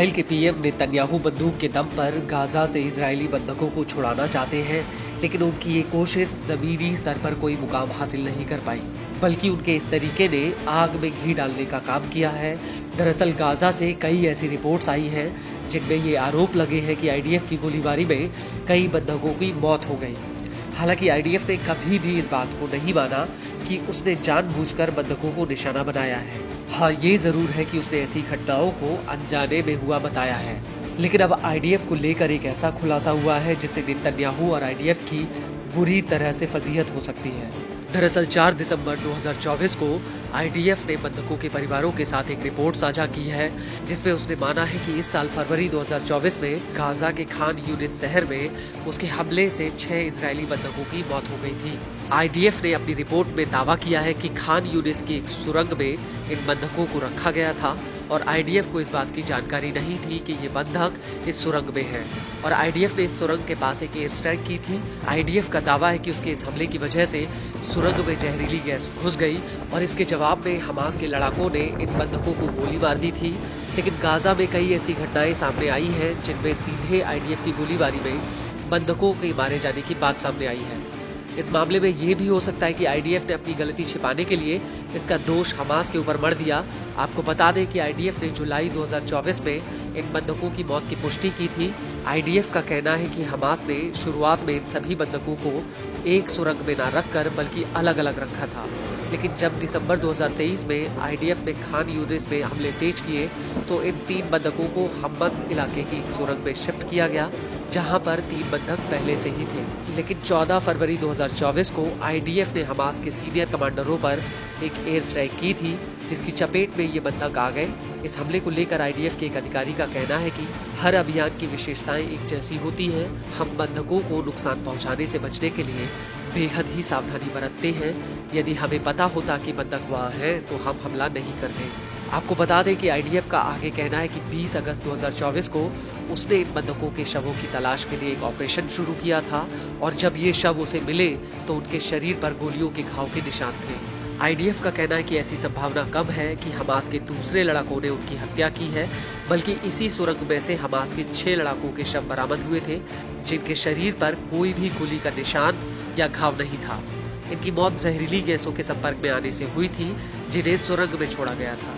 Israel के PM Netanyahu बंदूक के दम पर गाजा से इजरायली बंधकों को छुड़ाना चाहते हैं, लेकिन उनकी ये कोशिश जमीनी स्तर पर कोई मुकाम हासिल नहीं कर पाई, बल्कि उनके इस तरीके ने आग में घी डालने का काम किया है। दरअसल गाजा से कई ऐसी रिपोर्ट्स आई हैं जिनमें ये आरोप लगे हैं कि आईडीएफ की गोलीबारी में कई बंधकों की मौत हो गई। हालांकि आईडीएफ ने कभी भी इस बात को नहीं माना कि उसने जानबूझकर बंधकों को निशाना बनाया है। हाँ, ये जरूर है कि उसने ऐसी घटनाओं को अनजाने में हुआ बताया है। लेकिन अब आईडीएफ को लेकर एक ऐसा खुलासा हुआ है जिससे नेतन्याहू और आईडीएफ की बुरी तरह से फजीहत हो सकती है। दरअसल 4 दिसंबर 2024 को आईडीएफ ने बंधकों के परिवारों के साथ एक रिपोर्ट साझा की है, जिसमें उसने माना है कि इस साल फरवरी 2024 में गाजा के खान यूनिस शहर में उसके हमले से 6 इजरायली बंधकों की मौत हो गई थी। आईडीएफ ने अपनी रिपोर्ट में दावा किया है कि खान यूनिस की एक सुरंग में इन बंधकों को रखा गया था और आईडीएफ को इस बात की जानकारी नहीं थी कि ये बंधक इस सुरंग में है, और आईडीएफ ने इस सुरंग के पास एक एयर स्ट्राइक की थी। आईडीएफ का दावा है कि उसके इस हमले की वजह से सुरंग में जहरीली गैस घुस गई और इसके जवाब में हमास के लड़ाकों ने इन बंधकों को गोली मार दी थी। लेकिन गाजा में कई ऐसी घटनाएं सामने आई हैं जिनमें सीधे आईडीएफ की गोलीबारी में बंधकों के मारे जाने की बात सामने आई है। इस मामले में ये भी हो सकता है कि आईडीएफ ने अपनी गलती छिपाने के लिए इसका दोष हमास के ऊपर मढ़ दिया। आपको बता दें कि आईडीएफ ने जुलाई 2024 में इन बंधकों की मौत की पुष्टि की थी। आईडीएफ का कहना है कि हमास ने शुरुआत में इन सभी बंधकों को एक सुरंग में न रखकर बल्कि अलग अलग रखा था, लेकिन जब दिसंबर 2023 में आईडीएफ ने खान यूनिस में हमले तेज किए तो इन 3 बंधकों को हम्मद इलाके की एक सुरंग में शिफ्ट किया गया, जहां पर 3 बंधक पहले से ही थे। लेकिन 14 फरवरी 2024 को आईडीएफ ने हमास के सीनियर कमांडरों पर एक एयर स्ट्राइक की थी, जिसकी चपेट में ये बंधक आ गए। इस हमले को लेकर आईडीएफ के एक अधिकारी का कहना है कि हर अभियान की विशेषताएं एक जैसी होती हैं। हम बंधकों को नुकसान पहुंचाने से बचने के लिए बेहद ही सावधानी बरतते हैं। यदि हमें पता होता कि बंधक वहाँ है तो हम हमला नहीं करते। आपको बता दें कि आईडीएफ का आगे कहना है कि 20 अगस्त 2024 को उसने इन बंधकों के शवों की तलाश के लिए एक ऑपरेशन शुरू किया था, और जब ये शव उसे मिले तो उनके शरीर पर गोलियों के घाव के निशान थे। आईडीएफ का कहना है कि ऐसी संभावना कम है कि हमास के दूसरे लड़ाकों ने उनकी हत्या की है, बल्कि इसी सुरंग में से हमास के 6 लड़ाकों के शव बरामद हुए थे, जिनके शरीर पर कोई भी गोली का निशान या घाव नहीं था। इनकी मौत जहरीली गैसों के संपर्क में आने से हुई थी, जिन्हें सुरंग में छोड़ा गया था।